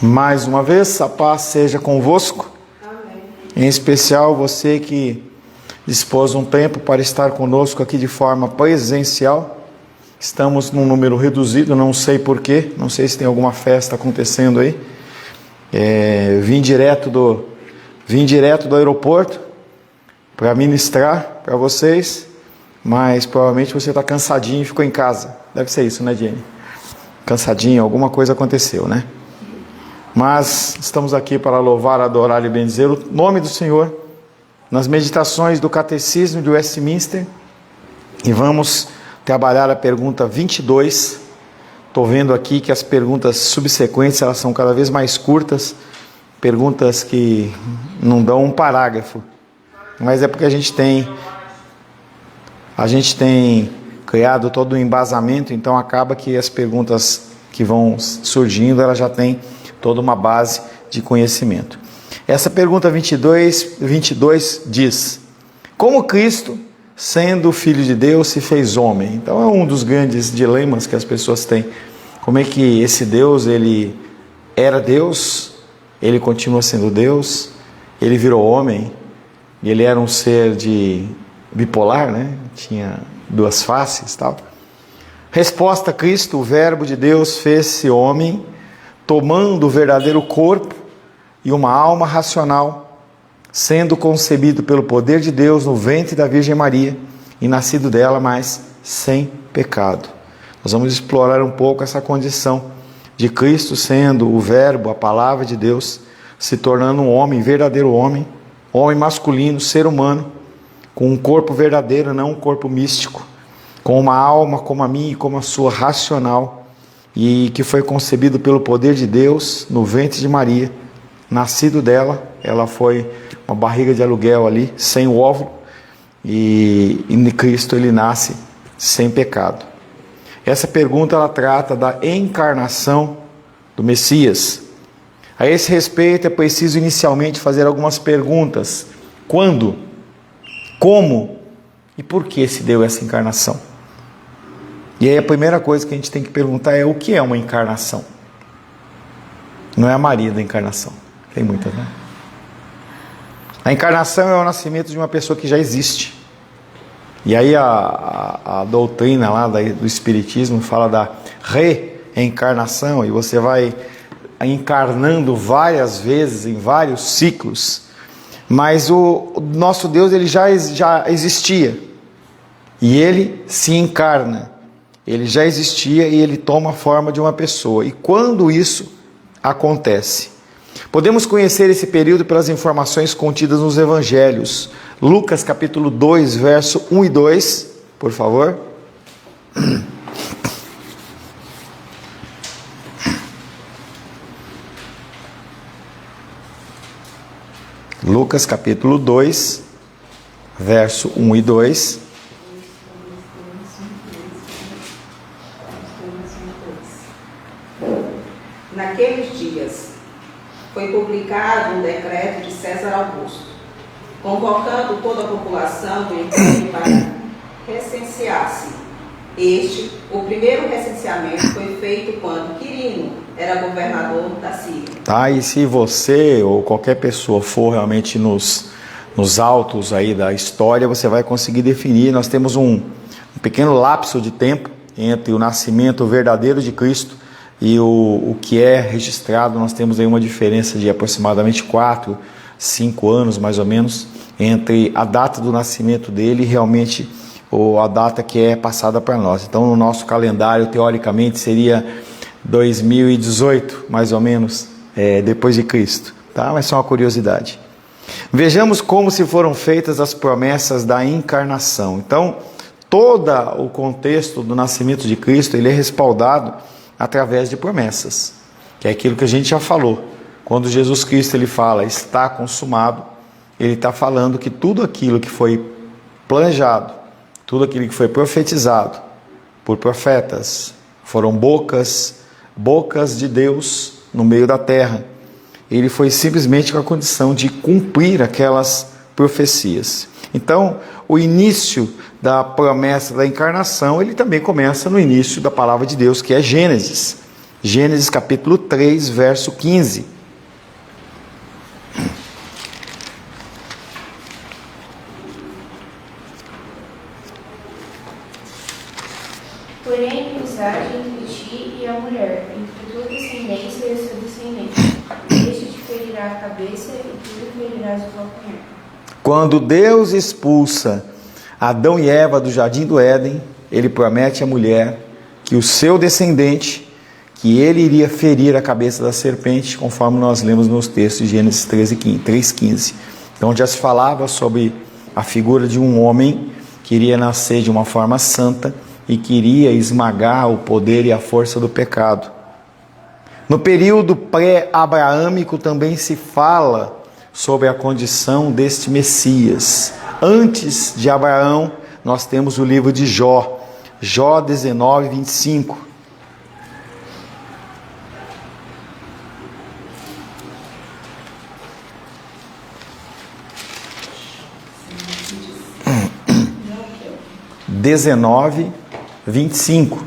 Mais uma vez, a paz seja convosco. Amém. Em especial você que dispôs um tempo para estar conosco aqui de forma presencial. Estamos num número reduzido, não sei porquê, não sei se tem alguma festa acontecendo aí. Vim direto do aeroporto para ministrar para vocês, mas provavelmente você está cansadinho e ficou em casa. Deve ser isso, né, Jenny? Cansadinho, alguma coisa aconteceu, né? Mas estamos aqui para louvar, adorar e bendizer o nome do Senhor nas meditações do Catecismo de Westminster, e vamos trabalhar a pergunta 22. Estou vendo aqui que as perguntas subsequentes elas são cada vez mais curtas, perguntas que não dão um parágrafo, mas é porque a gente tem criado todo um embasamento, então acaba que as perguntas que vão surgindo, elas já têm toda uma base de conhecimento. Essa pergunta 22 diz: como Cristo, sendo Filho de Deus, se fez homem? Então é um dos grandes dilemas que as pessoas têm. Como é que esse Deus, ele era Deus, ele continua sendo Deus, ele virou homem, e ele era um ser bipolar, né? Tinha duas faces e tal. Resposta: Cristo, o Verbo de Deus, fez-se homem, tomando o verdadeiro corpo e uma alma racional, sendo concebido pelo poder de Deus no ventre da Virgem Maria e nascido dela, mas sem pecado. Nós vamos explorar um pouco essa condição de Cristo sendo o Verbo, a Palavra de Deus, se tornando um homem, verdadeiro homem masculino, ser humano, com um corpo verdadeiro, não um corpo místico, com uma alma como a minha e como a sua, racional, e que foi concebido pelo poder de Deus no ventre de Maria, nascido dela. Ela foi uma barriga de aluguel ali, sem o óvulo, e em Cristo ele nasce sem pecado. Essa pergunta ela trata da encarnação do Messias. A esse respeito é preciso inicialmente fazer algumas perguntas: quando, como e por que se deu essa encarnação? E aí a primeira coisa que a gente tem que perguntar é: o que é uma encarnação? Não é a Maria da encarnação, tem muitas, né? A encarnação é o nascimento de uma pessoa que já existe. E aí a doutrina lá do Espiritismo fala da reencarnação, e você vai encarnando várias vezes, em vários ciclos. Mas o nosso Deus, ele já existia, e ele se encarna. Ele já existia e ele toma a forma de uma pessoa. E quando isso acontece? Podemos conhecer esse período pelas informações contidas nos Evangelhos. Lucas capítulo 2, verso 1 e 2, por favor. Lucas capítulo 2, verso 1 e 2. Naqueles dias foi publicado um decreto de César Augusto, convocando toda a população do Império para recensear-se. O primeiro recenseamento foi feito quando Quirino era governador da Síria. E se você ou qualquer pessoa for realmente nos autos aí da história, você vai conseguir definir. Nós temos um pequeno lapso de tempo entre o nascimento verdadeiro de Cristo e o que é registrado. Nós temos aí uma diferença de aproximadamente 4, 5 anos mais ou menos, entre a data do nascimento dele e realmente a data que é passada para nós. Então no nosso calendário, teoricamente, seria 2018, mais ou menos, depois de Cristo. Mas só uma curiosidade. Vejamos como se foram feitas as promessas da encarnação. Então, todo o contexto do nascimento de Cristo, ele é respaldado através de promessas, que é aquilo que a gente já falou. Quando Jesus Cristo ele fala, está consumado, ele está falando que tudo aquilo que foi planejado, tudo aquilo que foi profetizado por profetas, foram bocas de Deus no meio da terra. Ele foi simplesmente com a condição de cumprir aquelas profecias. Então, o início da promessa da encarnação, ele também começa no início da palavra de Deus, que é Gênesis. Gênesis capítulo 3, verso 15. Porém, inimizade entre ti e a mulher, entre tua descendência e a sua descendência. Este te ferirá a cabeça e tu ferirás o calcanhar. Quando Deus expulsa Adão e Eva do jardim do Éden, ele promete à mulher que o seu descendente, que ele iria ferir a cabeça da serpente, conforme nós lemos nos textos de Gênesis 3,15. Então já se falava sobre a figura de um homem que iria nascer de uma forma santa e queria esmagar o poder e a força do pecado. No período pré-abraâmico também se fala sobre a condição deste Messias. Antes de Abraão, nós temos o livro de Jó, Jó 19, 25. Dezenove, 25.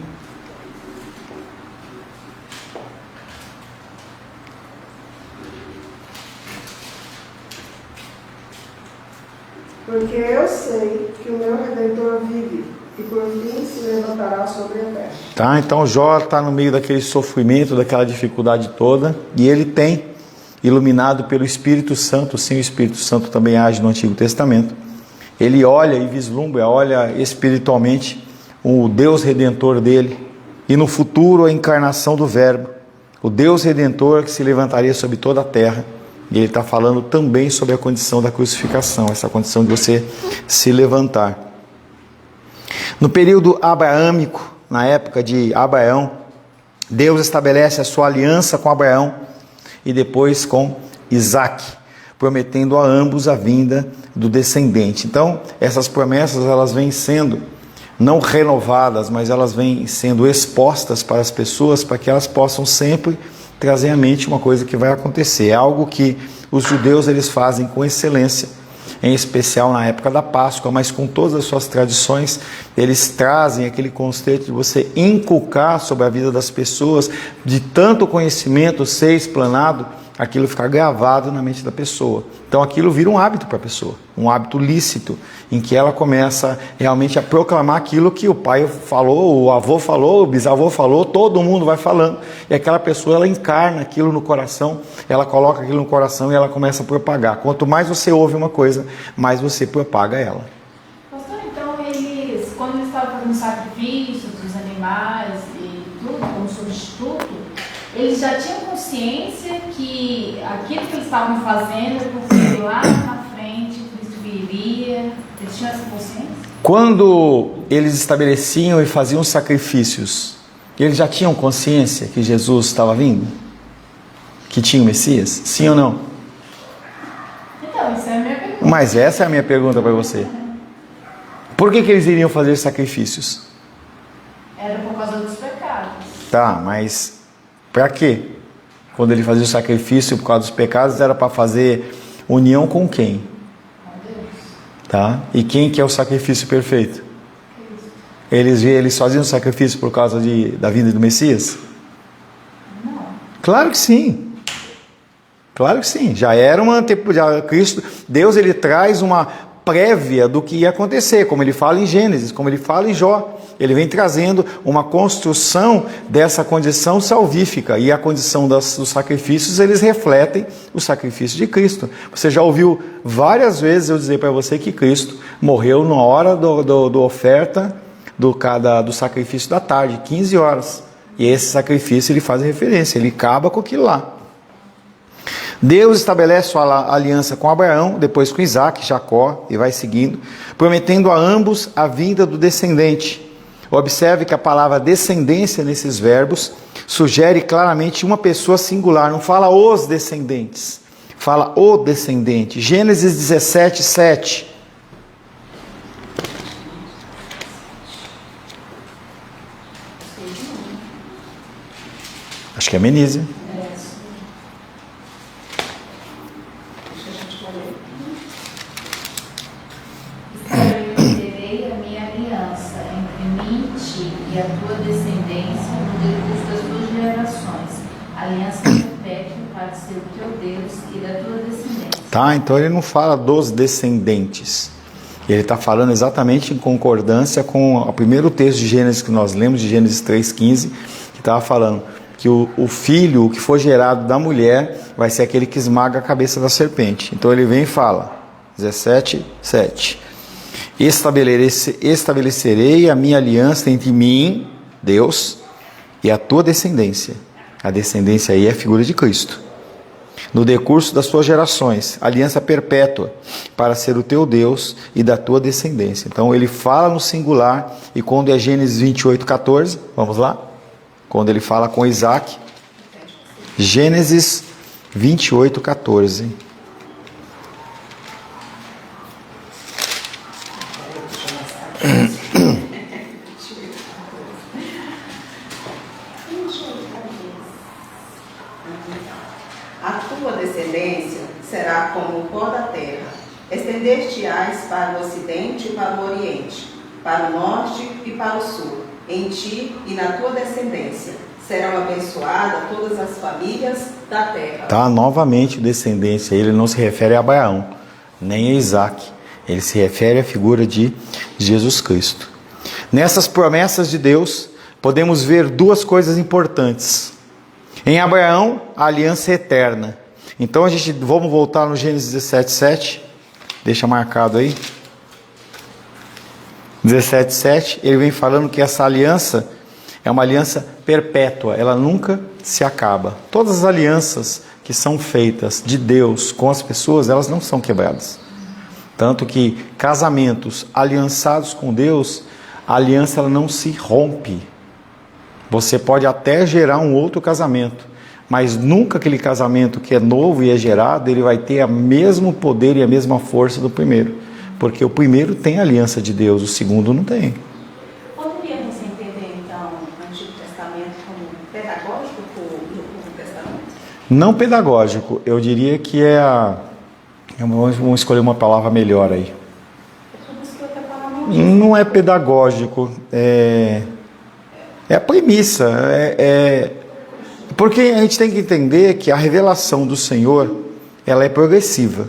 Porque eu sei que o meu Redentor vive, e por fim se levantará sobre a terra. Tá? Então Jó está no meio daquele sofrimento, daquela dificuldade toda, e ele tem, iluminado pelo Espírito Santo, sim, o Espírito Santo também age no Antigo Testamento, ele olha e vislumbra, olha espiritualmente o Deus Redentor dele, e no futuro a encarnação do Verbo, o Deus Redentor que se levantaria sobre toda a terra. E ele está falando também sobre a condição da crucificação, essa condição de você se levantar. No período abraâmico, na época de Abraão, Deus estabelece a sua aliança com Abraão e depois com Isaac, prometendo a ambos a vinda do descendente. Então, essas promessas elas vêm sendo não renovadas, mas elas vêm sendo expostas para as pessoas para que elas possam sempre trazer à mente uma coisa que vai acontecer. É algo que os judeus eles fazem com excelência, em especial na época da Páscoa, mas com todas as suas tradições, eles trazem aquele conceito de você inculcar sobre a vida das pessoas, de tanto conhecimento ser explanado, aquilo ficar gravado na mente da pessoa. Então aquilo vira um hábito para a pessoa, um hábito lícito, em que ela começa realmente a proclamar aquilo que o pai falou, o avô falou, o bisavô falou, todo mundo vai falando, e aquela pessoa ela encarna aquilo no coração, ela coloca aquilo no coração e ela começa a propagar. Quanto mais você ouve uma coisa, mais você propaga ela. Pastor, então eles, quando eles estavam fazendo sacrifícios dos animais e tudo, como substituto, eles já tinham consciência que aquilo que eles estavam fazendo, porque lá na frente Cristo viria, eles tinham essa consciência? Quando eles estabeleciam e faziam sacrifícios, eles já tinham consciência que Jesus estava vindo? Que tinha o Messias? Sim ou não? Então, essa é a minha pergunta. Mas essa é a minha pergunta para você. Por que eles iriam fazer sacrifícios? Era por causa dos pecados. Tá, mas para quê? Quando ele fazia o sacrifício por causa dos pecados, era para fazer união com quem? Com Deus. Tá? E quem que é o sacrifício perfeito? Eles faziam o sacrifício por causa da vinda do Messias? Não. Claro que sim. Claro que sim. Já era Cristo, Deus ele traz uma prévia do que ia acontecer, como ele fala em Gênesis, como ele fala em Jó. Ele vem trazendo uma construção dessa condição salvífica, e a condição dos sacrifícios, eles refletem o sacrifício de Cristo. Você já ouviu várias vezes eu dizer para você que Cristo morreu na hora do oferta do sacrifício da tarde, 15 horas. E esse sacrifício ele faz referência, ele acaba com aquilo lá. Deus estabelece sua aliança com Abraão, depois com Isaac, Jacó, e vai seguindo, prometendo a ambos a vinda do descendente. Observe que a palavra descendência nesses verbos sugere claramente uma pessoa singular, não fala os descendentes, fala o descendente. Gênesis 17, 7. Acho que é Menízia. Estabelecerei a minha aliança entre mim e ti, e a tua descendência no decurso das tuas gerações, aliança perpétua para ser o teu Deus e da tua descendência. Tá, então ele não fala dos descendentes. Ele está falando exatamente em concordância com o primeiro texto de Gênesis que nós lemos, de Gênesis 3,15, que estava falando que o filho, o que for gerado da mulher, vai ser aquele que esmaga a cabeça da serpente. Então ele vem e fala, 17:7. Estabelecerei a minha aliança entre mim, Deus, e a tua descendência. A descendência aí é a figura de Cristo. No decurso das suas gerações, aliança perpétua, para ser o teu Deus e da tua descendência. Então ele fala no singular, e quando é Gênesis 28:14, vamos lá? Quando ele fala com Isaac, Gênesis 28:14. A tua descendência será como o pó da terra. Estender-te-ás para o ocidente e para o oriente, para o norte e para o sul. Em ti e na tua descendência serão abençoadas todas as famílias da terra. Tá, novamente descendência, ele não se refere a Abraão, nem a Isaac. Ele se refere à figura de Jesus Cristo. Nessas promessas de Deus, podemos ver duas coisas importantes. Em Abraão, a aliança é eterna. Então vamos voltar no Gênesis 17:7. Deixa marcado aí. 17:7, ele vem falando que essa aliança é uma aliança perpétua, ela nunca se acaba. Todas as alianças que são feitas de Deus com as pessoas, elas não são quebradas. Tanto que casamentos aliançados com Deus, a aliança ela não se rompe. Você pode até gerar um outro casamento, mas nunca aquele casamento que é novo e é gerado, ele vai ter o mesmo poder e a mesma força do primeiro. Porque o primeiro tem a aliança de Deus, o segundo não tem. Poderíamos entender, então, o Antigo Testamento como pedagógico do Novo Testamento? Não pedagógico, eu diria que vamos escolher uma palavra melhor aí. Não é pedagógico, é a premissa. Porque a gente tem que entender que a revelação do Senhor, ela é progressiva.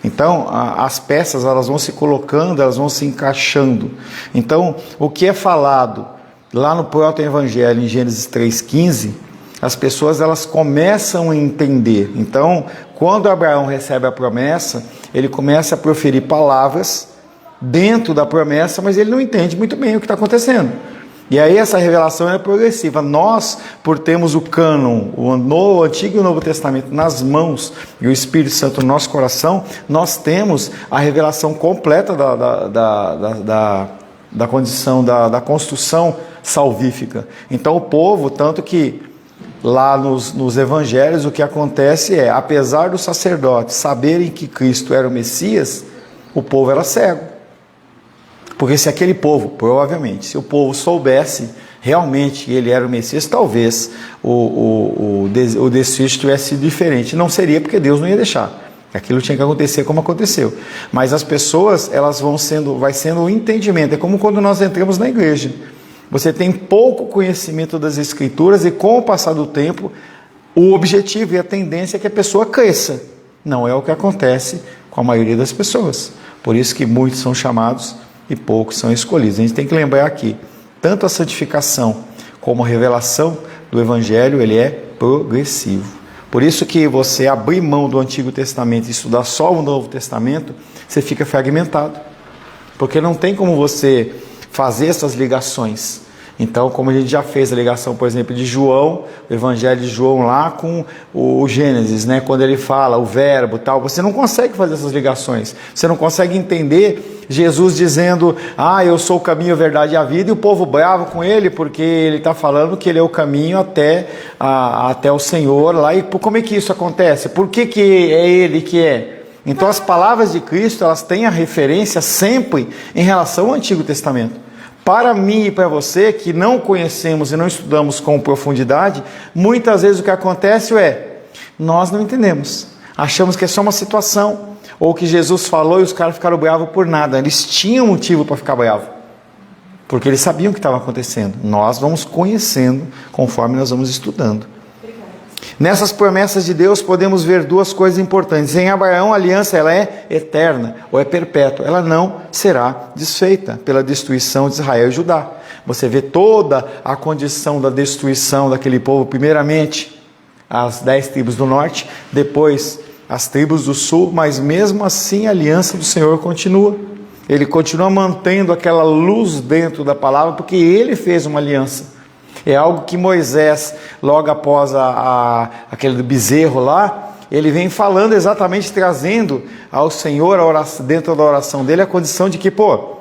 Então, as peças elas vão se colocando, elas vão se encaixando. Então, o que é falado lá no proto-evangelho, em Gênesis 3,15, as pessoas elas começam a entender. Então, quando Abraão recebe a promessa, ele começa a proferir palavras dentro da promessa, mas ele não entende muito bem o que está acontecendo. E aí essa revelação é progressiva. Nós, por termos o cânon, o Antigo e o Novo Testamento nas mãos e o Espírito Santo no nosso coração, nós temos a revelação completa da condição, da construção salvífica. Então o povo, tanto que lá nos evangelhos o que acontece é, apesar dos sacerdotes saberem que Cristo era o Messias, o povo era cego. Porque se aquele povo, provavelmente, se o povo soubesse realmente que ele era o Messias, talvez o desfecho tivesse sido diferente. Não seria, porque Deus não ia deixar. Aquilo tinha que acontecer como aconteceu. Mas as pessoas, vai sendo o entendimento. É como quando nós entramos na igreja. Você tem pouco conhecimento das Escrituras e com o passar do tempo, o objetivo e a tendência é que a pessoa cresça. Não é o que acontece com a maioria das pessoas. Por isso que muitos são chamados e poucos são escolhidos. A gente tem que lembrar aqui, tanto a santificação como a revelação do Evangelho, ele é progressivo. Por isso que você abrir mão do Antigo Testamento e estudar só o Novo Testamento, você fica fragmentado. Porque não tem como você fazer essas ligações. Então, como a gente já fez a ligação, por exemplo, de João, o Evangelho de João lá com o Gênesis, né? Quando ele fala o verbo e tal, você não consegue fazer essas ligações. Você não consegue entender Jesus dizendo, eu sou o caminho, a verdade e a vida, e o povo bravo com ele, porque ele está falando que ele é o caminho até o Senhor lá. E como é que isso acontece? Por que é ele que é? Então, as palavras de Cristo, elas têm a referência sempre em relação ao Antigo Testamento. Para mim e para você, que não conhecemos e não estudamos com profundidade, muitas vezes o que acontece nós não entendemos. Achamos que é só uma situação, ou que Jesus falou e os caras ficaram bravos por nada. Eles tinham motivo para ficar bravos. Porque eles sabiam o que estava acontecendo. Nós vamos conhecendo conforme nós vamos estudando. Nessas promessas de Deus podemos ver duas coisas importantes. Em Abraão a aliança ela é eterna ou é perpétua. Ela não será desfeita pela destruição de Israel e Judá. Você vê toda a condição da destruição daquele povo. Primeiramente as 10 tribos do norte, depois as tribos do sul. Mas mesmo assim a aliança do Senhor continua. Ele continua mantendo aquela luz dentro da palavra, porque ele fez uma aliança. É algo que Moisés, logo após aquele bezerro lá, ele vem falando exatamente, trazendo ao Senhor, dentro da oração dele, a condição de que, o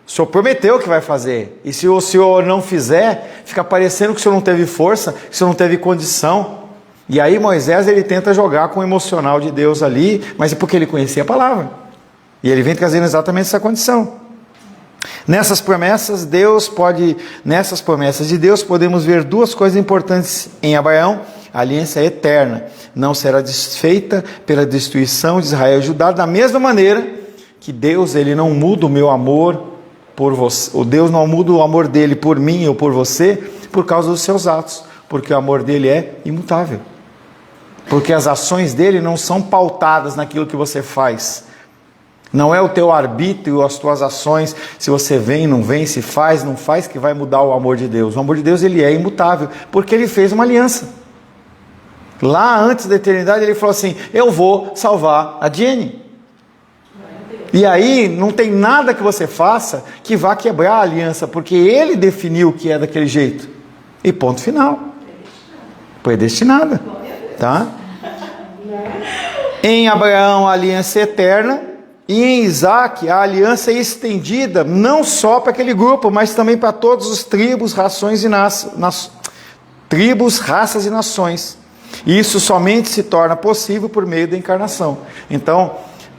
Senhor prometeu que vai fazer. E se o Senhor não fizer, fica parecendo que o Senhor não teve força, que o Senhor não teve condição. E aí Moisés, ele tenta jogar com o emocional de Deus ali, mas é porque ele conhecia a palavra. E ele vem trazendo exatamente essa condição. Nessas promessas de Deus podemos ver duas coisas importantes. Em Abraão, a aliança é eterna, não será desfeita pela destruição de Israel e Judá, da mesma maneira que Deus, ele não muda o meu amor por você, o Deus não muda o amor dele por mim ou por você por causa dos seus atos, porque o amor dele é imutável. Porque as ações dele não são pautadas naquilo que você faz. Não é o teu arbítrio, as tuas ações, se você vem, não vem, se faz, não faz, que vai mudar o amor de Deus. O amor de Deus, ele é imutável, porque ele fez uma aliança. Lá antes da eternidade, ele falou assim, eu vou salvar a Jenny. E aí, não tem nada que você faça que vá quebrar a aliança, porque ele definiu que é daquele jeito. E ponto final. Predestinada. Tá? Em Abraão, a aliança é eterna. E em Isaac, a aliança é estendida não só para aquele grupo, mas também para todos os tribos, raças e nações. E isso somente se torna possível por meio da encarnação. Então,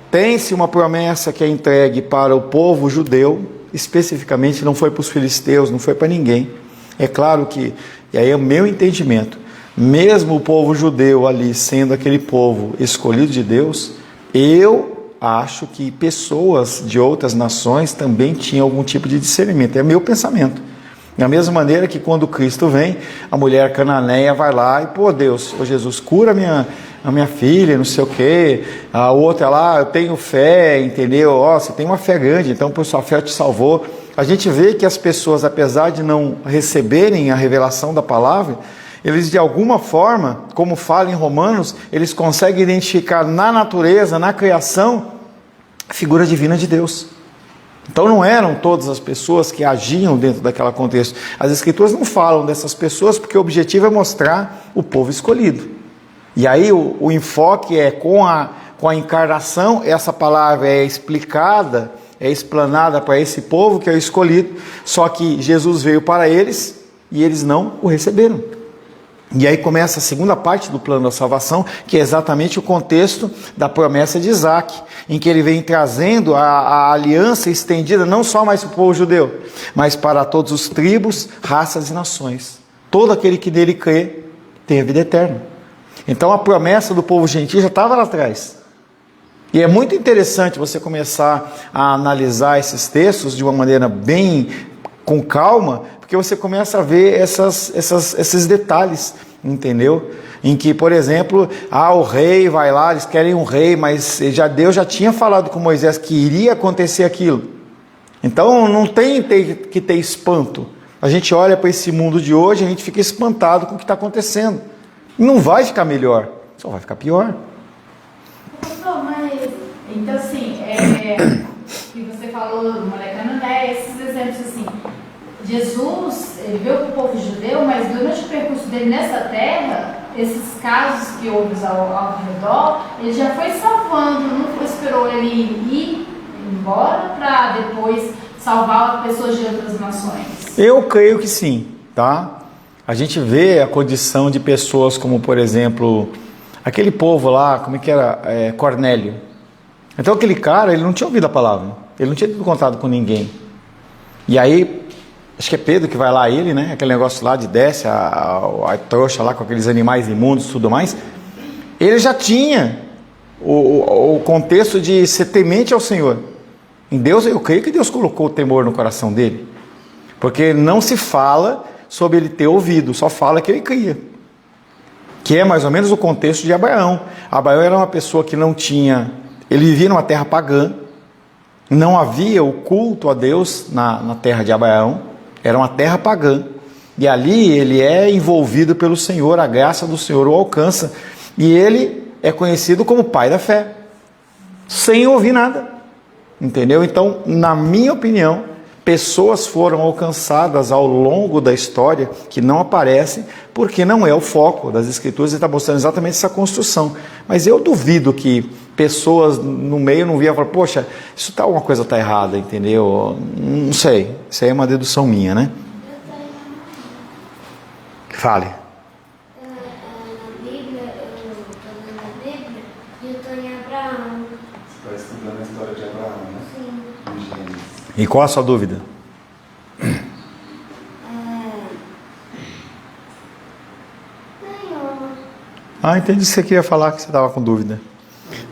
tem-se uma promessa que é entregue para o povo judeu, especificamente, não foi para os filisteus, não foi para ninguém. É claro que, e aí é o meu entendimento, mesmo o povo judeu ali sendo aquele povo escolhido de Deus, eu acho que pessoas de outras nações também tinham algum tipo de discernimento. É meu pensamento. Da mesma maneira que quando Cristo vem, a mulher cananeia vai lá e, Deus, Jesus, cura a minha filha, não sei o quê. A outra lá, eu tenho fé, entendeu? Você tem uma fé grande, então por sua fé te salvou. A gente vê que as pessoas, apesar de não receberem a revelação da palavra, eles de alguma forma, como fala em Romanos, eles conseguem identificar na natureza, na criação, a figura divina de Deus. Então não eram todas as pessoas que agiam dentro daquele contexto. As Escrituras não falam dessas pessoas porque o objetivo é mostrar o povo escolhido. E aí o enfoque é com a encarnação, essa palavra é explicada, é explanada para esse povo que é o escolhido, só que Jesus veio para eles e eles não o receberam. E aí começa a segunda parte do plano da salvação, que é exatamente o contexto da promessa de Isaac, em que ele vem trazendo a aliança estendida não só mais para o povo judeu, mas para todos os tribos, raças e nações. Todo aquele que nele crê tem a vida eterna. Então a promessa do povo gentil já estava lá atrás. E é muito interessante você começar a analisar esses textos de uma maneira bem com calma, porque você começa a ver esses detalhes, entendeu? Em que, por exemplo, o rei vai lá, eles querem um rei, mas Deus já tinha falado com Moisés que iria acontecer aquilo. Então não tem que ter espanto. A gente olha para esse mundo de hoje, a gente fica espantado com o que está acontecendo. Não vai ficar melhor, só vai ficar pior. Mas, então assim, que você falou, molecano, né? Esses exemplos assim, Jesus, ele veio para o povo judeu, mas durante o percurso dele nessa terra, esses casos que houve ao redor, ele já foi salvando, não esperou ele ir embora para depois salvar pessoas de outras nações. Eu creio que sim, tá? A gente vê a condição de pessoas como, por exemplo, aquele povo lá, como é que era? Cornélio. Então aquele cara, ele não tinha ouvido a palavra, ele não tinha tido contato com ninguém. E aí, acho que é Pedro que vai lá, ele, né? Aquele negócio lá de desce, a trouxa lá com aqueles animais imundos e tudo mais. Ele já tinha o contexto de ser temente ao Senhor. Em Deus, eu creio que Deus colocou o temor no coração dele. Porque não se fala sobre ele ter ouvido, só fala que ele cria. Que é mais ou menos o contexto de Abraão. Abraão era uma pessoa que não tinha... Ele vivia numa terra pagã, não havia o culto a Deus na terra de Abraão, era uma terra pagã. E ali ele é envolvido pelo Senhor, a graça do Senhor o alcança. E ele é conhecido como pai da fé, sem ouvir nada. Entendeu? Então, na minha opinião, pessoas foram alcançadas ao longo da história que não aparecem, porque não é o foco das Escrituras, e está mostrando exatamente essa construção. Mas eu duvido que pessoas no meio não viam e falaram, poxa, isso tá, alguma coisa está errada, entendeu? Não sei, isso aí é uma dedução minha, né? Fale. Na Bíblia, eu estou lendo a Bíblia e eu estou em Abraão. Você está estudando a história de Abraão, né? Sim. E qual a sua dúvida? Nenhuma. Entendi que você queria falar, que você estava com dúvida.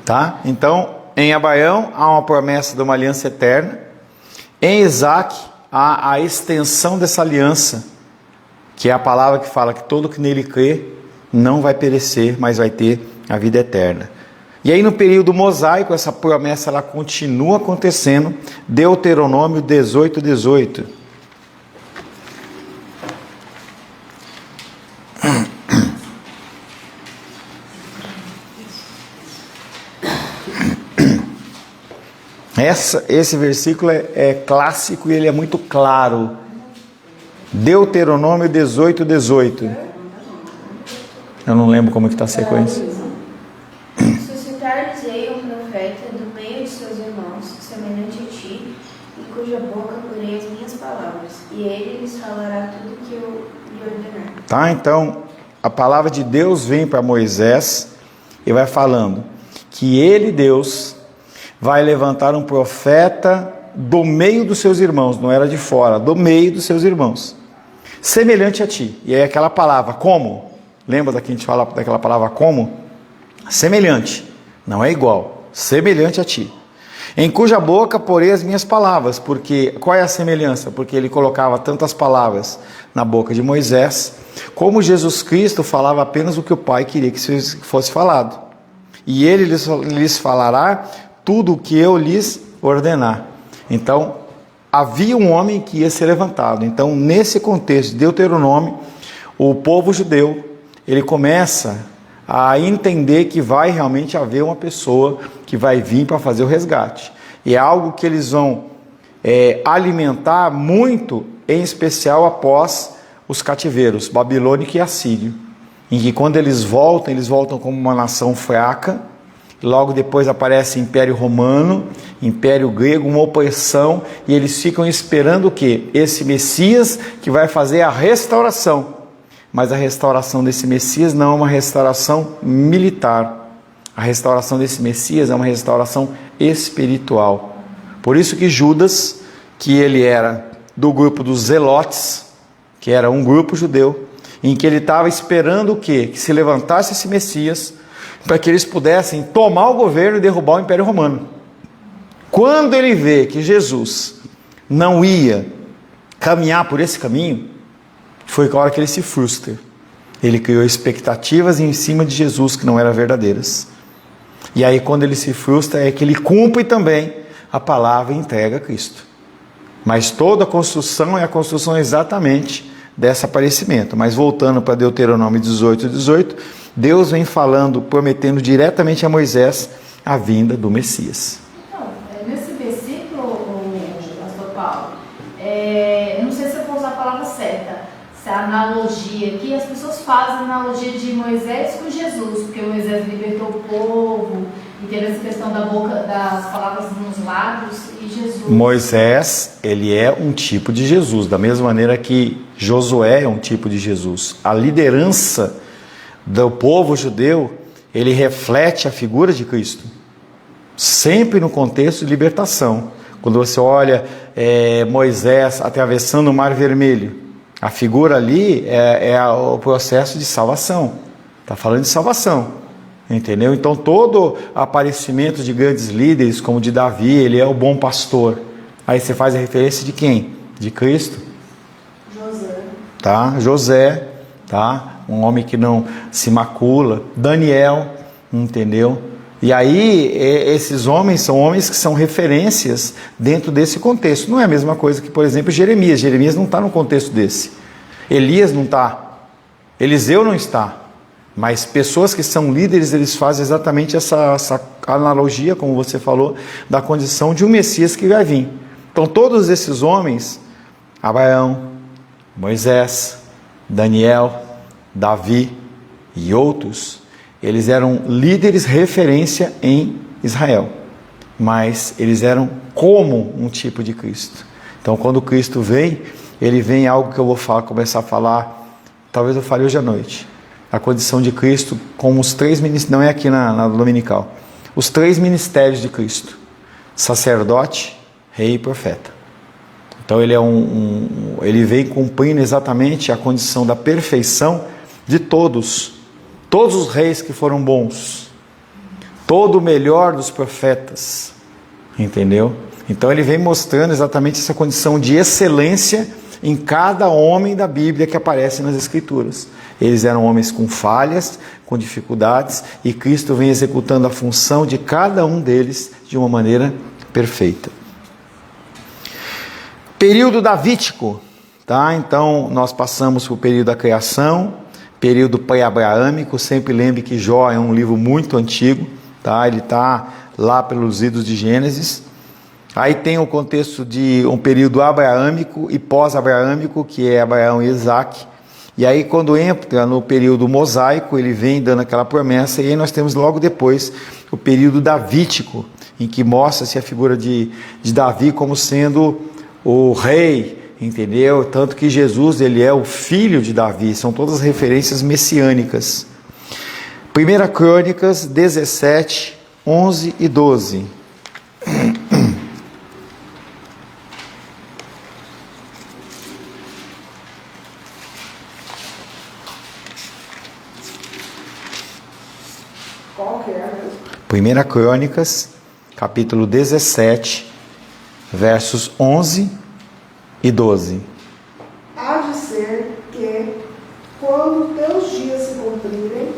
Tá? Então, em Abraão há uma promessa de uma aliança eterna. Em Isaac há a extensão dessa aliança, que é a palavra que fala que todo que nele crê não vai perecer, mas vai ter a vida eterna. E aí no período mosaico, essa promessa ela continua acontecendo. Deuteronômio 18:18. Esse versículo é clássico e ele é muito claro. Deuteronômio 18:18. Eu não lembro como que está a sequência. Suscitar-lhes-ei um profeta do meio de seus irmãos, semelhante a ti, em cuja boca porei as minhas palavras, e ele lhes falará tudo que eu lhe ordenar. Tá? Então, a palavra de Deus vem para Moisés e vai falando que ele, Deus, vai levantar um profeta do meio dos seus irmãos, não era de fora, do meio dos seus irmãos, semelhante a ti. E aí aquela palavra, como? Lembra da que a gente fala daquela palavra como? Semelhante, não é igual, semelhante a ti. Em cuja boca porei as minhas palavras, porque, qual é a semelhança? Porque ele colocava tantas palavras na boca de Moisés, como Jesus Cristo falava apenas o que o Pai queria que fosse falado. E ele lhes falará tudo o que eu lhes ordenar. Então, havia um homem que ia ser levantado. Então, nesse contexto de Deuteronômio, o povo judeu, ele começa a entender que vai realmente haver uma pessoa que vai vir para fazer o resgate. E é algo que eles vão alimentar muito, em especial após os cativeiros babilônico e assírio, em que quando eles voltam como uma nação fraca. Logo depois aparece Império Romano, Império Grego, uma opressão, e eles ficam esperando o quê? Esse Messias que vai fazer a restauração. Mas a restauração desse Messias não é uma restauração militar. A restauração desse Messias é uma restauração espiritual. Por isso que Judas, que ele era do grupo dos Zelotes, que era um grupo judeu, em que ele estava esperando o quê? Que se levantasse esse Messias, para que eles pudessem tomar o governo e derrubar o Império Romano. Quando ele vê que Jesus não ia caminhar por esse caminho, foi a hora que ele se frustra. Ele criou expectativas em cima de Jesus que não eram verdadeiras. E aí quando ele se frustra é que ele cumpre também a palavra e entrega a Cristo. Mas toda a construção é a construção exatamente desse aparecimento. Mas voltando para Deuteronômio 18:18, Deus vem falando, prometendo diretamente a Moisés a vinda do Messias. Então, nesse versículo, pastor Paulo, eu não sei se eu vou usar a palavra certa, se a analogia aqui, as pessoas fazem a analogia de Moisés com Jesus, porque Moisés libertou o povo, e teve essa questão da boca, das palavras nos lábios, e Jesus... Moisés, ele é um tipo de Jesus, da mesma maneira que Josué é um tipo de Jesus. A liderança do povo judeu, ele reflete a figura de Cristo, sempre no contexto de libertação. Quando você olha Moisés atravessando o Mar Vermelho, a figura ali é o processo de salvação, está falando de salvação, entendeu? Então todo aparecimento de grandes líderes, como de Davi, ele é o bom pastor. Aí você faz a referência de quem? De Cristo. tá? José, tá? Um homem que não se macula. Daniel, entendeu? E aí, esses homens são homens que são referências dentro desse contexto. Não é a mesma coisa que, por exemplo, Jeremias. Jeremias não está no contexto desse. Elias não está. Eliseu não está. Mas pessoas que são líderes, eles fazem exatamente essa analogia, como você falou, da condição de um Messias que vai vir. Então, todos esses homens, Abraão, Moisés, Daniel, Davi e outros, eles eram líderes referência em Israel, mas eles eram como um tipo de Cristo. Então, quando Cristo vem, ele vem algo que eu vou começar a falar, talvez eu fale hoje à noite, a condição de Cristo como os 3 ministérios, não é aqui na dominical, os 3 ministérios de Cristo: sacerdote, rei e profeta. Então ele ele vem cumprindo exatamente a condição da perfeição de todos os reis que foram bons, todo o melhor dos profetas, entendeu? Então ele vem mostrando exatamente essa condição de excelência em cada homem da Bíblia que aparece nas Escrituras. Eles eram homens com falhas, com dificuldades, e Cristo vem executando a função de cada um deles de uma maneira perfeita. Período davídico, tá? Então nós passamos por período da criação, período pré-abraâmico. Sempre lembre que Jó é um livro muito antigo, tá? Ele está lá pelos idos de Gênesis. Aí tem o contexto de um período abraâmico e pós-abraâmico, que é Abraão e Isaac. E aí, quando entra no período mosaico, ele vem dando aquela promessa, e aí nós temos logo depois o período davídico, em que mostra-se a figura de Davi como sendo o rei, entendeu? Tanto que Jesus, ele é o filho de Davi. São todas referências messiânicas. 1 Crônicas 17, 11 e 12. Qual que é mesmo? 1 Crônicas, capítulo 17, versos 11 e 12. Há de ser que, quando teus dias se cumprirem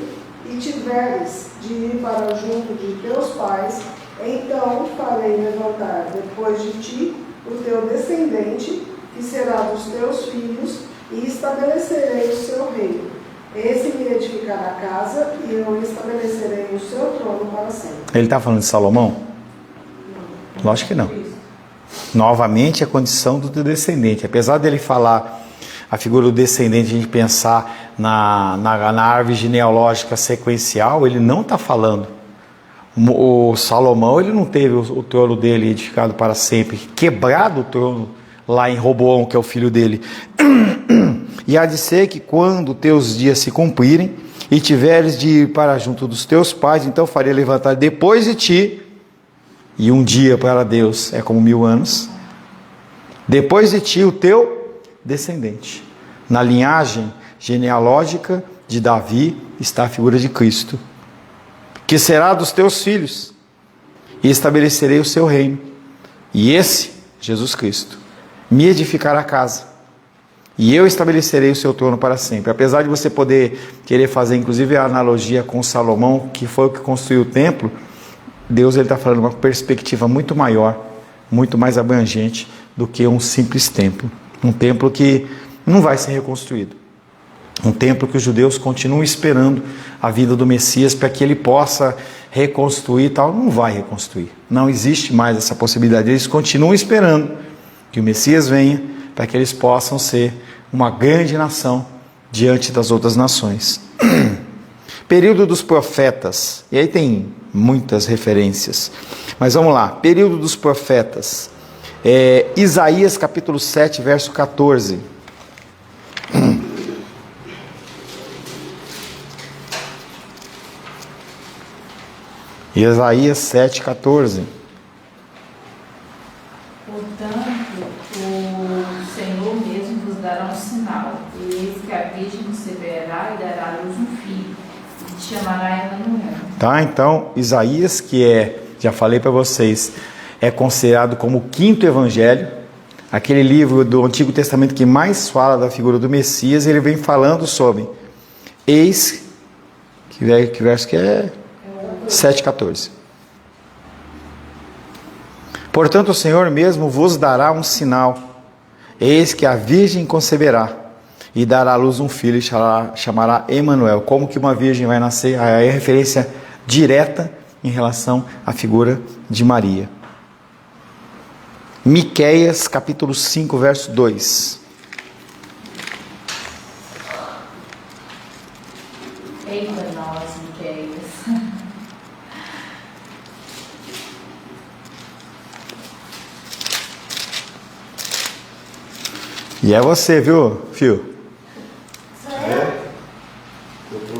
e tiveres de ir para junto de teus pais, então farei levantar depois de ti o teu descendente, que será dos teus filhos, e estabelecerei o seu reino. Esse me edificará a casa, e eu estabelecerei o seu trono para sempre. Ele está falando de Salomão? Lógico que não. Novamente a condição do descendente. Apesar dele falar a figura do descendente, a gente pensar na árvore genealógica sequencial, ele não está falando. O Salomão, ele não teve o trono dele edificado para sempre, quebrado o trono lá em Roboão, que é o filho dele. E há de ser que, quando teus dias se cumprirem e tiveres de ir para junto dos teus pais, então farei levantar depois de ti, e um dia para Deus é como 1000 anos, depois de ti o teu descendente. Na linhagem genealógica de Davi está a figura de Cristo, que será dos teus filhos, e estabelecerei o seu reino. E esse, Jesus Cristo, me edificará a casa, e eu estabelecerei o seu trono para sempre. Apesar de você poder querer fazer inclusive a analogia com Salomão, que foi o que construiu o templo, Deus está falando uma perspectiva muito maior, muito mais abrangente do que um simples templo. Um templo que não vai ser reconstruído. Um templo que os judeus continuam esperando a vida do Messias para que ele possa reconstruir e tal. Não vai reconstruir. Não existe mais essa possibilidade. Eles continuam esperando que o Messias venha para que eles possam ser uma grande nação diante das outras nações. Período dos profetas. E aí tem muitas referências. Mas vamos lá. Período dos profetas. Isaías capítulo 7, verso 14. Isaías 7, 14. Portanto, o Senhor mesmo vos dará um sinal, e eis que a virgem conceberá e dará à luz um filho, e te chamará Emanuel. Tá, então, Isaías, que já falei para vocês, é considerado como o 5º evangelho. aquele livro do Antigo Testamento que mais fala da figura do Messias, ele vem falando sobre eis, que verso que é? 7,14. Portanto, o Senhor mesmo vos dará um sinal. Eis que a virgem conceberá e dará à luz um filho e chamará Emanuel. Como que uma virgem vai nascer? Aí é referência direta em relação à figura de Maria. Miqueias, capítulo 5, verso 2. Eita nós, Miqueias. E é você, viu, Fio?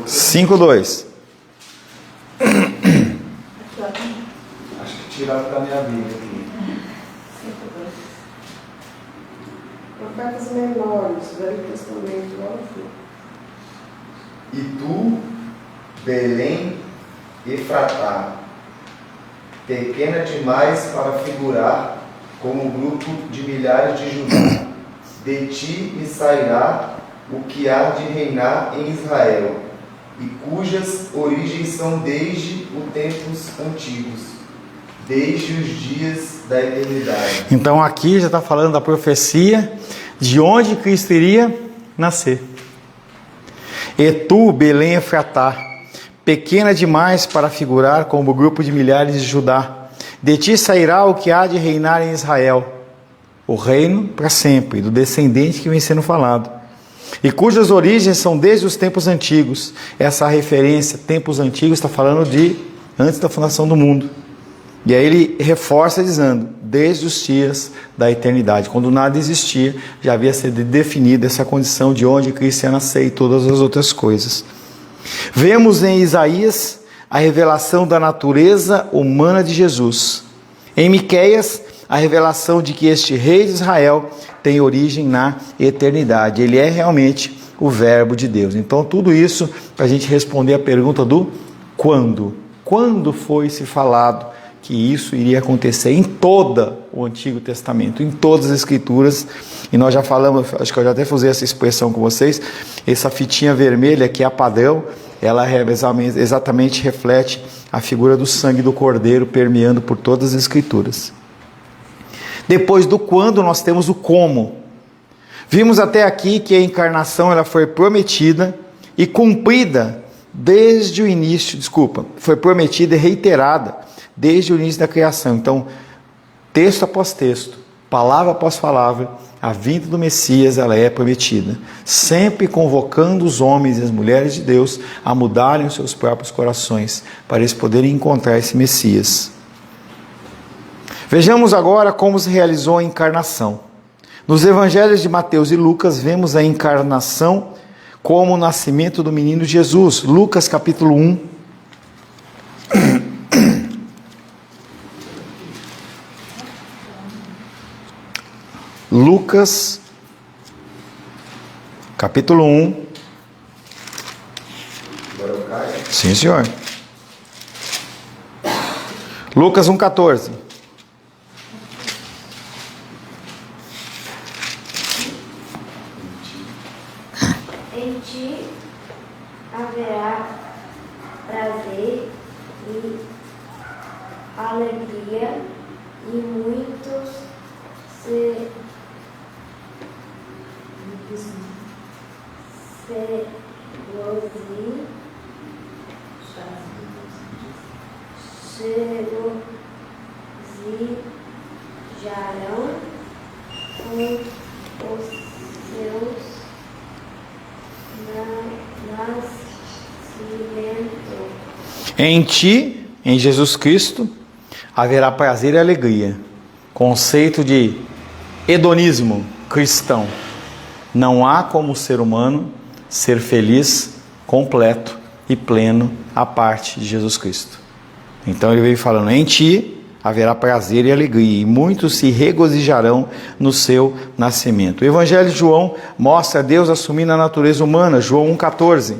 5:2. Acho que tiraram da minha Bíblia aqui. Profetas menores, Velho Testamento, lá no fim. E tu, Belém Efratá, pequena demais para figurar como um grupo de milhares de Judá, de ti me sairá o que há de reinar em Israel, e cujas origens são desde os tempos antigos, desde os dias da eternidade. Então aqui já está falando da profecia de onde Cristo iria nascer. E tu, Belém Efratá, pequena demais para figurar como o grupo de milhares de Judá, de ti sairá o que há de reinar em Israel, o reino para sempre, do descendente que vem sendo falado, e cujas origens são desde os tempos antigos. Essa referência, tempos antigos, está falando de antes da fundação do mundo. E aí ele reforça dizendo, desde os dias da eternidade, quando nada existia, já havia sido definida essa condição de onde Cristo ia nascer e todas as outras coisas. Vemos em Isaías a revelação da natureza humana de Jesus. Em Miqueias, a revelação de que este rei de Israel tem origem na eternidade. Ele é realmente o verbo de Deus. Então tudo isso para a gente responder a pergunta do quando. Quando foi se falado que isso iria acontecer em todo o Antigo Testamento, em todas as Escrituras, e nós já falamos, acho que eu já até usei essa expressão com vocês, essa fitinha vermelha que é a padrão, ela exatamente reflete a figura do sangue do Cordeiro permeando por todas as Escrituras. Depois do quando, nós temos o como. Vimos até aqui que a encarnação ela foi prometida e cumprida desde o início, foi prometida e reiterada desde o início da criação. Então, texto após texto, palavra após palavra, a vinda do Messias ela é prometida, sempre convocando os homens e as mulheres de Deus a mudarem os seus próprios corações, para eles poderem encontrar esse Messias. Vejamos agora como se realizou a encarnação. Nos evangelhos de Mateus e Lucas, vemos a encarnação como o nascimento do menino Jesus. Lucas capítulo 1. Lucas capítulo 1. Sim, senhor. Lucas 1,14. Em ti haverá prazer e alegria, e muitos se regozijarão com os seus nascimentos. Em ti, em Jesus Cristo, haverá prazer e alegria. Conceito de hedonismo cristão. Não há como o ser humano ser feliz, completo e pleno à parte de Jesus Cristo. Então ele veio falando, em ti haverá prazer e alegria, e muitos se regozijarão no seu nascimento. O Evangelho de João mostra Deus assumindo a natureza humana, João 1,14.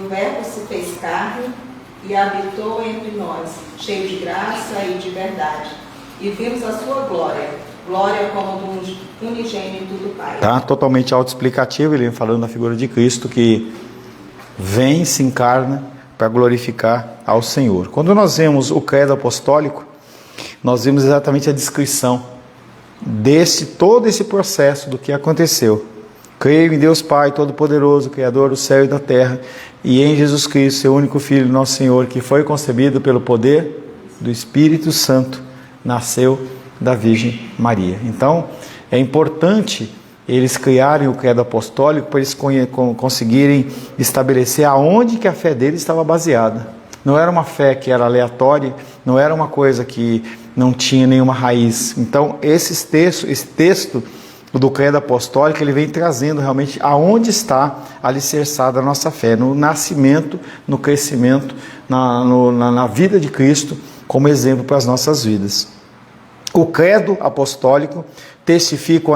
o Verbo se fez carne e habitou entre nós, cheio de graça e de verdade. E vimos a sua glória, glória como do unigênito do Pai. Tá totalmente autoexplicativo, ele vem falando da figura de Cristo que vem, se encarna para glorificar ao Senhor. Quando nós vemos o credo apostólico, nós vemos exatamente a descrição todo esse processo do que aconteceu. Creio em Deus Pai Todo-Poderoso, Criador do céu e da terra, e em Jesus Cristo, seu único Filho, nosso Senhor, que foi concebido pelo poder do Espírito Santo, nasceu da Virgem Maria. Então, é importante eles criarem o credo apostólico para eles conseguirem estabelecer aonde que a fé deles estava baseada. Não era uma fé que era aleatória, não era uma coisa que não tinha nenhuma raiz. Então, esse texto do credo apostólico, ele vem trazendo realmente aonde está alicerçada a nossa fé, no nascimento, no crescimento, na vida de Cristo, como exemplo para as nossas vidas. O credo apostólico testifica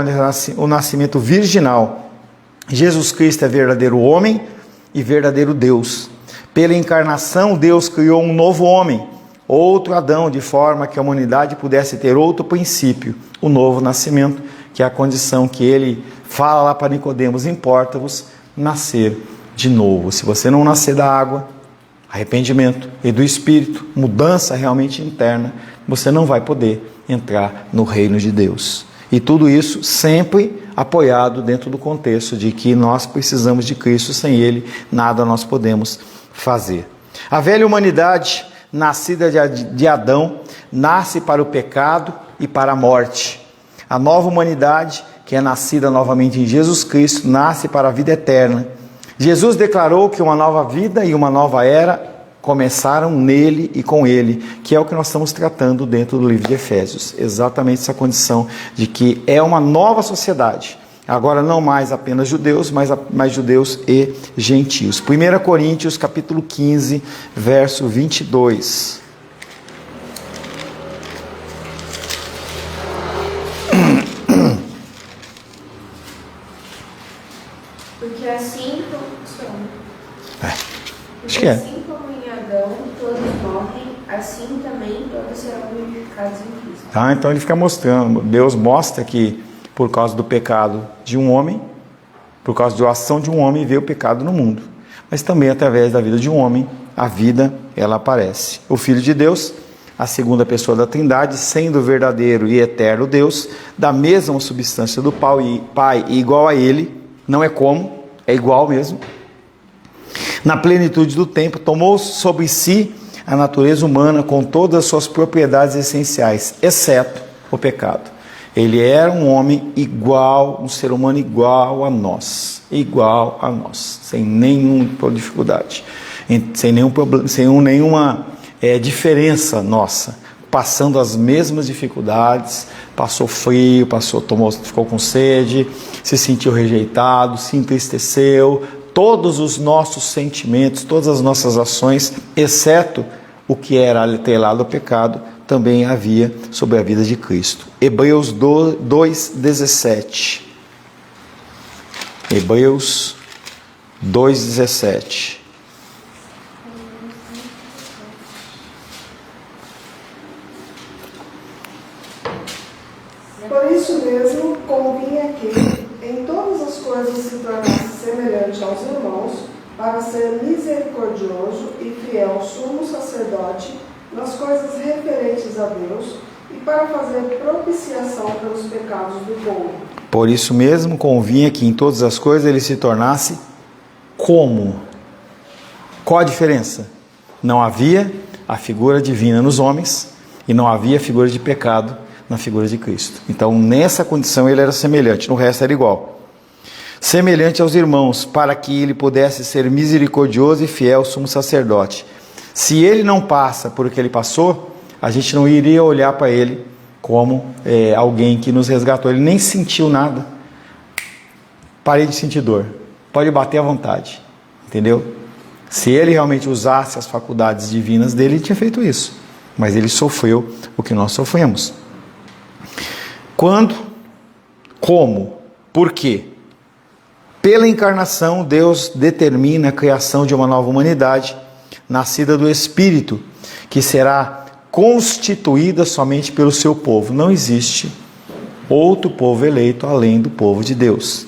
o nascimento virginal. Jesus Cristo é verdadeiro homem e verdadeiro Deus. Pela encarnação, Deus criou um novo homem, outro Adão, de forma que a humanidade pudesse ter outro princípio, o novo nascimento, que é a condição que ele fala lá para Nicodemos: importa-vos nascer de novo. Se você não nascer da água, arrependimento, e do Espírito, mudança realmente interna, você não vai poder entrar no reino de Deus. E tudo isso sempre apoiado dentro do contexto de que nós precisamos de Cristo, sem Ele nada nós podemos fazer. A velha humanidade, nascida de Adão, nasce para o pecado e para a morte. A nova humanidade, que é nascida novamente em Jesus Cristo, nasce para a vida eterna. Jesus declarou que uma nova vida e uma nova era começaram nele e com ele, que é o que nós estamos tratando dentro do livro de Efésios. Exatamente essa condição de que é uma nova sociedade. Agora não mais apenas judeus, mas mais judeus e gentios. 1 Coríntios capítulo 15, verso 22. Porque assim Acho que é. Assim como em Adão todos morrem, assim também todos serão vivificados em Cristo. Tá? Então ele fica mostrando, Deus mostra que por causa do pecado de um homem, por causa da ação de um homem, veio o pecado no mundo. Mas também através da vida de um homem, a vida ela aparece. O Filho de Deus, a segunda pessoa da Trindade, sendo verdadeiro e eterno Deus, da mesma substância do Pai e igual a Ele, não é como, é igual mesmo. Na plenitude do tempo, tomou sobre si a natureza humana com todas as suas propriedades essenciais, exceto o pecado. Ele era um homem igual, um ser humano igual a nós, sem nenhuma dificuldade, sem nenhum problema, sem nenhuma diferença nossa, passando as mesmas dificuldades, passou frio, ficou com sede, se sentiu rejeitado, se entristeceu, todos os nossos sentimentos, todas as nossas ações, exceto o que era atrelado ao pecado, também havia sobre a vida de Cristo. Hebreus 2:17. Hebreus 2:17. Por isso mesmo, convinha que em todas as coisas se tornasse semelhante aos irmãos, para ser misericordioso e fiel sumo sacerdote nas coisas referentes a Deus e para fazer propiciação pelos pecados do povo. Por isso mesmo convinha que em todas as coisas ele se tornasse como? Qual a diferença? Não havia a figura divina nos homens e não havia a figura de pecado na figura de Cristo. Então, nessa condição ele era semelhante, no resto era igual. Semelhante aos irmãos, para que ele pudesse ser misericordioso e fiel sumo sacerdote. Se ele não passa por o que ele passou, a gente não iria olhar para ele como alguém que nos resgatou. Ele nem sentiu nada. Parei de sentir dor. Pode bater à vontade. Entendeu? Se ele realmente usasse as faculdades divinas dele, ele tinha feito isso. Mas ele sofreu o que nós sofremos. Quando? Como? Por quê? Pela encarnação, Deus determina a criação de uma nova humanidade, nascida do Espírito, que será constituída somente pelo seu povo. Não existe outro povo eleito além do povo de Deus.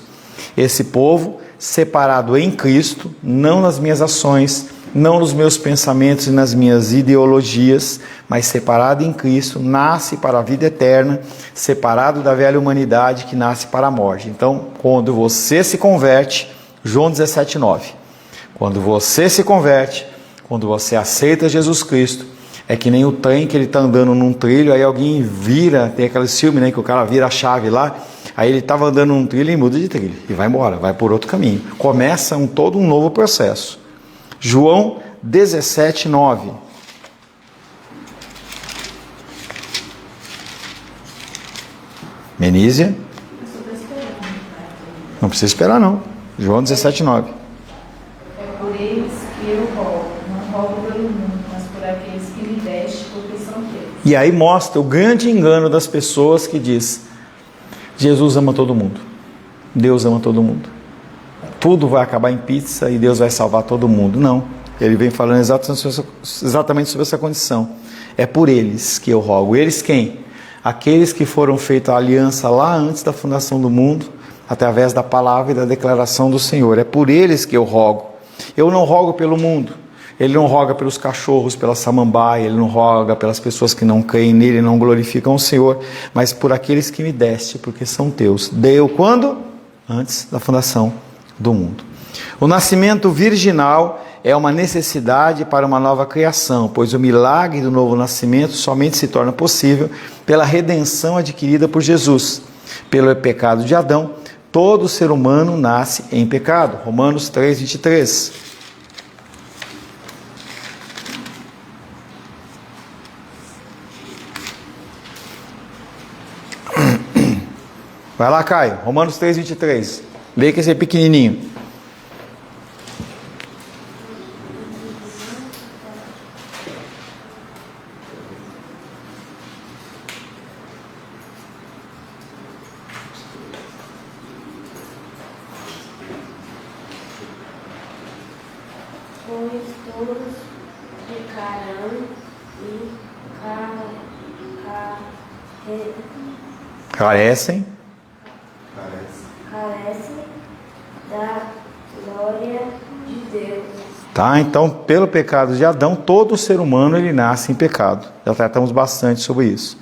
Esse povo, separado em Cristo, não nas minhas ações, não nos meus pensamentos e nas minhas ideologias, mas separado em Cristo, nasce para a vida eterna, separado da velha humanidade que nasce para a morte. Então, quando você se converte, João 17:9, quando você se converte, quando você aceita Jesus Cristo, é que nem o trem que ele está andando num trilho, aí alguém vira, tem aquele filme, né, que o cara vira a chave lá, aí ele estava andando num trilho e muda de trilho, e vai embora, vai por outro caminho. Começa todo um novo processo. João 17:9. Menísia? Não precisa esperar não. João 17:9. É por eles que eu rogo, não rogo pelo mundo, mas por aqueles que me deste, porque são teus. E aí mostra o grande engano das pessoas que diz: Jesus ama todo mundo, Deus ama todo mundo, tudo vai acabar em pizza e Deus vai salvar todo mundo. Não, ele vem falando exatamente sobre essa condição. É por eles que eu rogo. Eles quem? Aqueles que foram feitos a aliança lá antes da fundação do mundo, através da palavra e da declaração do Senhor. É por eles que eu rogo. Eu não rogo pelo mundo. Ele não roga pelos cachorros, pela samambaia, ele não roga pelas pessoas que não creem nele, não glorificam o Senhor, mas por aqueles que me deste, porque são teus. Deu quando? Antes da fundação do mundo. O nascimento virginal é uma necessidade para uma nova criação, pois o milagre do novo nascimento somente se torna possível pela redenção adquirida por Jesus. Pelo pecado de Adão, todo ser humano nasce em pecado. Romanos 3:23. Vai lá, Caio. Romanos 3:23. Lê que esse é pequenininho. Pois todos pecarão e Carecem da glória de Deus. Tá? Então, pelo pecado de Adão, todo ser humano ele nasce em pecado. Já tratamos bastante sobre isso.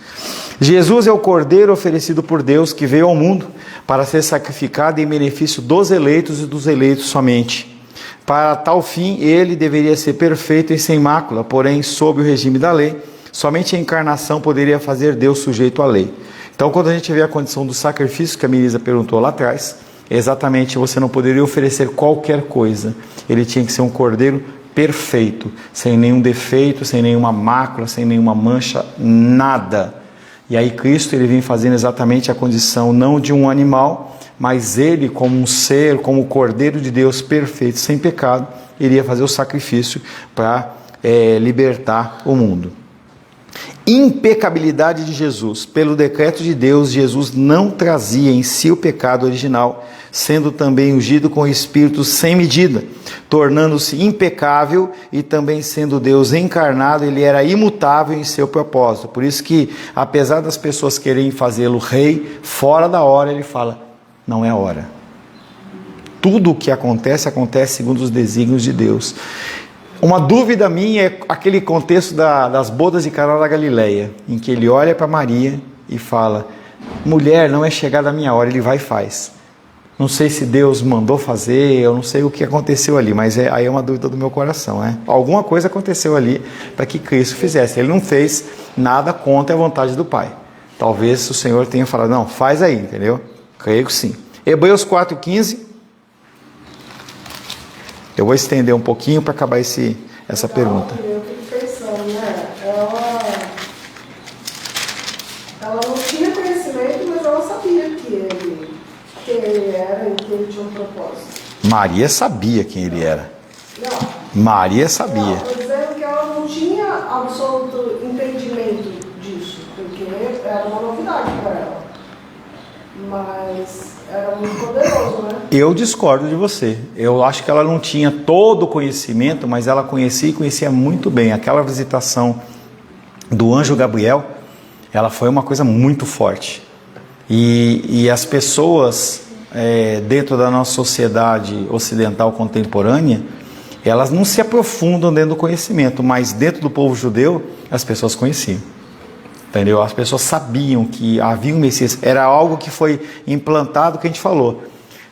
Jesus é o Cordeiro oferecido por Deus que veio ao mundo para ser sacrificado em benefício dos eleitos e dos eleitos somente. Para tal fim, ele deveria ser perfeito e sem mácula, porém, sob o regime da lei, somente a encarnação poderia fazer Deus sujeito à lei. Então, quando a gente vê a condição do sacrifício que a Melissa perguntou lá atrás, exatamente, você não poderia oferecer qualquer coisa. Ele tinha que ser um cordeiro perfeito, sem nenhum defeito, sem nenhuma mácula, sem nenhuma mancha, nada. E aí Cristo ele vem fazendo exatamente a condição não de um animal, mas ele como um ser, como o cordeiro de Deus perfeito, sem pecado, iria fazer o sacrifício para libertar o mundo. Impecabilidade de Jesus. Pelo decreto de Deus, Jesus não trazia em si o pecado original, sendo também ungido com o Espírito sem medida, tornando-se impecável e também sendo Deus encarnado, ele era imutável em seu propósito. Por isso que, apesar das pessoas quererem fazê-lo rei, fora da hora, ele fala, não é hora. Tudo o que acontece, acontece segundo os desígnios de Deus. Uma dúvida minha é aquele contexto das bodas de Caná da Galileia, em que ele olha para Maria e fala, mulher, não é chegada a minha hora, ele vai e faz. Não sei se Deus mandou fazer, eu não sei o que aconteceu ali, mas aí é uma dúvida do meu coração, né? Alguma coisa aconteceu ali para que Cristo fizesse. Ele não fez nada contra a vontade do Pai. Talvez o Senhor tenha falado, não, faz aí, entendeu? Creio que sim. Hebreus 4,15. Eu vou estender um pouquinho para acabar essa pergunta. Eu fico pensando, né? Ela não tinha conhecimento, mas ela sabia que ele era e que ele tinha um propósito. Maria sabia quem ele era. Não. Maria sabia. Estou dizendo que ela não tinha absoluto entendimento disso, porque era uma novidade para ela. Mas Era muito poderoso, né? Eu discordo de você. Eu acho que ela não tinha todo o conhecimento, mas ela conhecia e conhecia muito bem. Aquela visitação do anjo Gabriel, ela foi uma coisa muito forte. E as pessoas dentro da nossa sociedade ocidental contemporânea, elas não se aprofundam dentro do conhecimento, mas dentro do povo judeu, as pessoas conheciam. Entendeu? As pessoas sabiam que havia um Messias. Era algo que foi implantado, que a gente falou.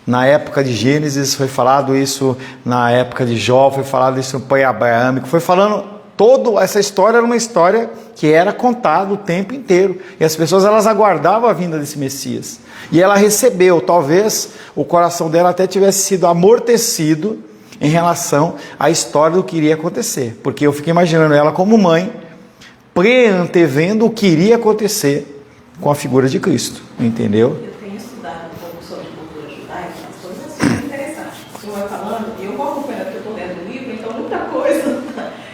Na época de Gênesis foi falado isso, na época de Jó foi falado isso no pai abraâmico, foi falando, toda essa história era uma história que era contada o tempo inteiro. E as pessoas, elas aguardavam a vinda desse Messias. E ela recebeu, talvez o coração dela até tivesse sido amortecido em relação à história do que iria acontecer. Porque eu fico imaginando ela como mãe, pré-antevendo o que iria acontecer com a figura de Cristo, entendeu? Eu tenho estudado um pouco sobre cultura judaica, as coisas são interessantes. O senhor vai falando, eu vou acompanhando, porque eu estou lendo o livro, então muita coisa.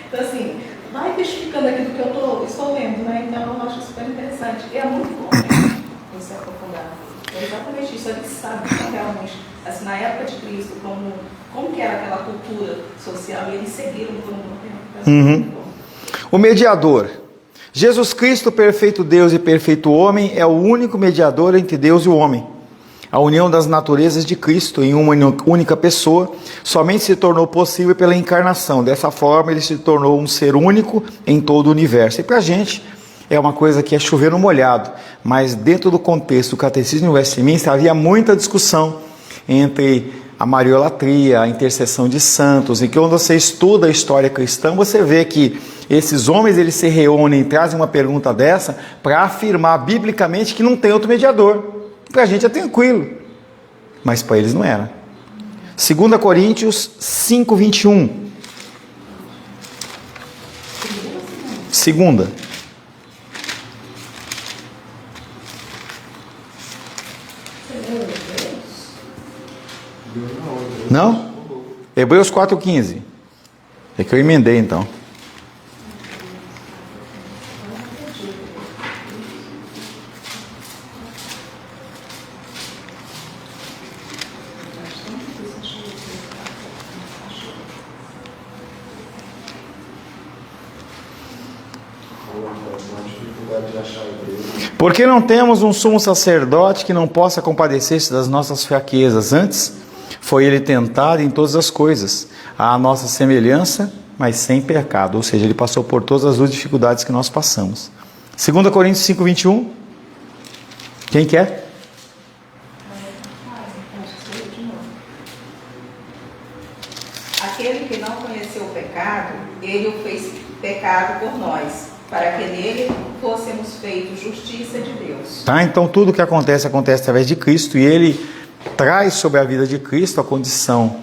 Então, assim, vai testificando aqui do que eu estou lendo, né? Então, eu acho super interessante. E é muito bom, né? Você aprofundar. É exatamente isso, eles sabem realmente, assim, na época de Cristo, como que era aquela cultura social, e eles seguiram por um bom tempo. Então, é muito bom. O mediador. Jesus Cristo, perfeito Deus e perfeito homem, é o único mediador entre Deus e o homem. A união das naturezas de Cristo em uma única pessoa somente se tornou possível pela encarnação. Dessa forma, ele se tornou um ser único em todo o universo. E para a gente é uma coisa que é chover no molhado, mas dentro do contexto do Catecismo de Westminster havia muita discussão entre a mariolatria, a intercessão de santos, e que quando você estuda a história cristã, você vê que esses homens, eles se reúnem e trazem uma pergunta dessa para afirmar biblicamente que não tem outro mediador. Para a gente é tranquilo, mas para eles não era. 2 Coríntios 5, 21. Segunda. Não? Hebreus 4,15. É que eu emendei então. Porque não temos um sumo sacerdote que não possa compadecer-se das nossas fraquezas. Antes, foi ele tentado em todas as coisas, à nossa semelhança, mas sem pecado. Ou seja, ele passou por todas as duas dificuldades que nós passamos. 2 Coríntios 5, 21. Quem quer? Aquele que não conheceu o pecado, ele o fez pecado por nós, para que nele fôssemos feitos justiça de Deus. Tá? Então tudo que acontece através de Cristo, e ele traz sobre a vida de Cristo a condição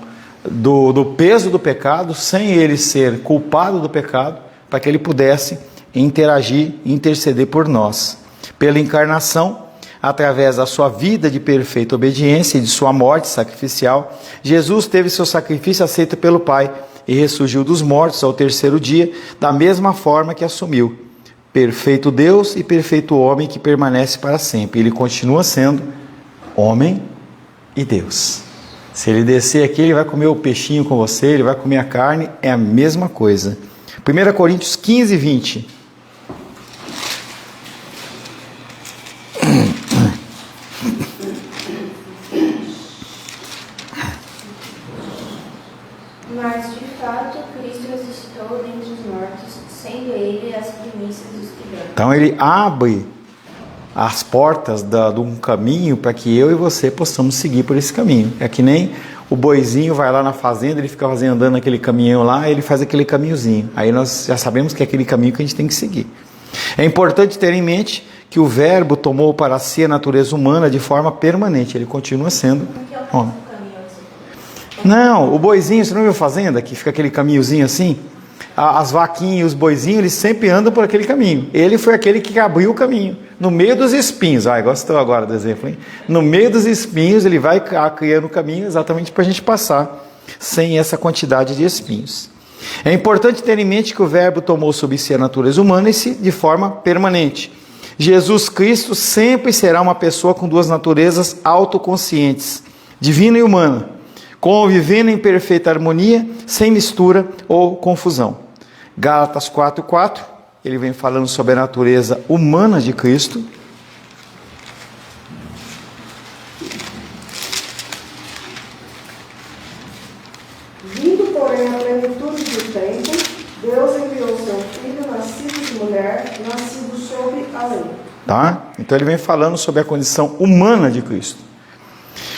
do peso do pecado, sem ele ser culpado do pecado, para que ele pudesse interagir e interceder por nós. Pela encarnação, através da sua vida de perfeita obediência e de sua morte sacrificial, Jesus teve seu sacrifício aceito pelo Pai e ressurgiu dos mortos ao terceiro dia, da mesma forma que assumiu. Perfeito Deus e perfeito homem que permanece para sempre. Ele continua sendo homem e Deus. Se ele descer aqui, ele vai comer o peixinho com você, ele vai comer a carne, é a mesma coisa. 1 Coríntios 15, 20. Mas, de fato, Cristo ressuscitou dentre os mortos, sendo ele as primícias dos que dormem. Então ele abre as portas de um caminho para que eu e você possamos seguir por esse caminho. É que nem o boizinho vai lá na fazenda, ele fica andando naquele caminhão lá, ele faz aquele caminhozinho. Aí nós já sabemos que é aquele caminho que a gente tem que seguir. É importante ter em mente que o Verbo tomou para si a natureza humana de forma permanente. Ele continua sendo homem. Não, o boizinho, você não viu fazenda? Que fica aquele caminhozinho assim? As vaquinhas e os boizinhos, eles sempre andam por aquele caminho. Ele foi aquele que abriu o caminho. No meio dos espinhos, gostou agora do exemplo, hein? No meio dos espinhos, ele vai criando o caminho exatamente para a gente passar sem essa quantidade de espinhos. É importante ter em mente que o Verbo tomou sobre si a natureza humana de forma permanente. Jesus Cristo sempre será uma pessoa com duas naturezas autoconscientes, divina e humana, convivendo em perfeita harmonia, sem mistura ou confusão. Gálatas 4:4, ele vem falando sobre a natureza humana de Cristo. Vindo, porém, a plenitude do tempo, Deus enviou seu Filho, nascido de mulher, nascido sob a lei. Tá? Então ele vem falando sobre a condição humana de Cristo.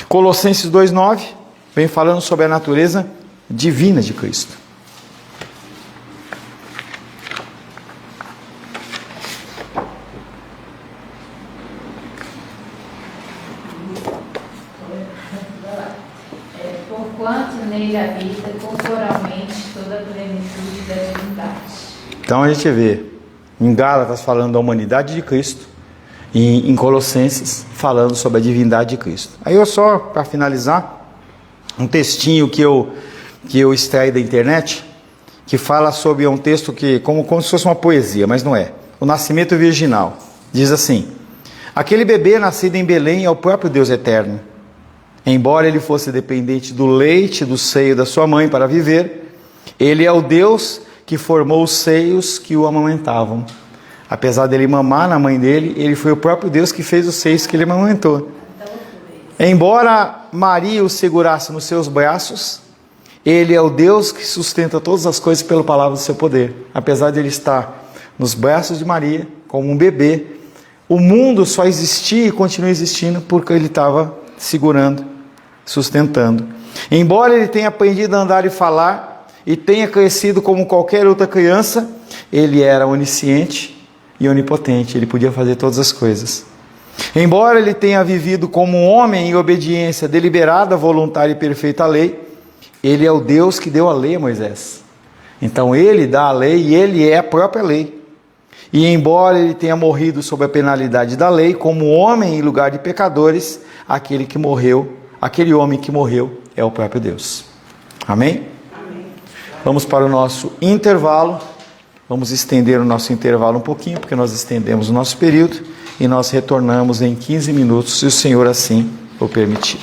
Colossenses 2:9 vem falando sobre a natureza divina de Cristo. Porquanto nele habita corporalmente toda a plenitude da divindade. Então a gente vê em Gálatas falando da humanidade de Cristo e em Colossenses falando sobre a divindade de Cristo. Aí eu só, para finalizar, um textinho que eu extraí da internet, que fala sobre um texto que como se fosse uma poesia, mas não é. O nascimento virginal. Diz assim: aquele bebê nascido em Belém é o próprio Deus eterno. Embora ele fosse dependente do leite do seio da sua mãe para viver, ele é o Deus que formou os seios que o amamentavam. Apesar dele mamar na mãe dele, ele foi o próprio Deus que fez os seios que ele amamentou. Embora Maria o segurasse nos seus braços, ele é o Deus que sustenta todas as coisas pela palavra do seu poder. Apesar de ele estar nos braços de Maria, como um bebê, o mundo só existia e continua existindo porque ele estava segurando, sustentando. Embora ele tenha aprendido a andar e falar e tenha crescido como qualquer outra criança, ele era onisciente e onipotente, ele podia fazer todas as coisas. Embora ele tenha vivido como um homem em obediência deliberada, voluntária e perfeita à lei, ele é o Deus que deu a lei a Moisés. Então ele dá a lei e ele é a própria lei. E embora ele tenha morrido sob a penalidade da lei, como homem em lugar de pecadores, aquele homem que morreu é o próprio Deus. Amém? Amém. Vamos para o nosso intervalo. Vamos estender o nosso intervalo um pouquinho, porque nós estendemos o nosso período e nós retornamos em 15 minutos, se o Senhor assim o permitir.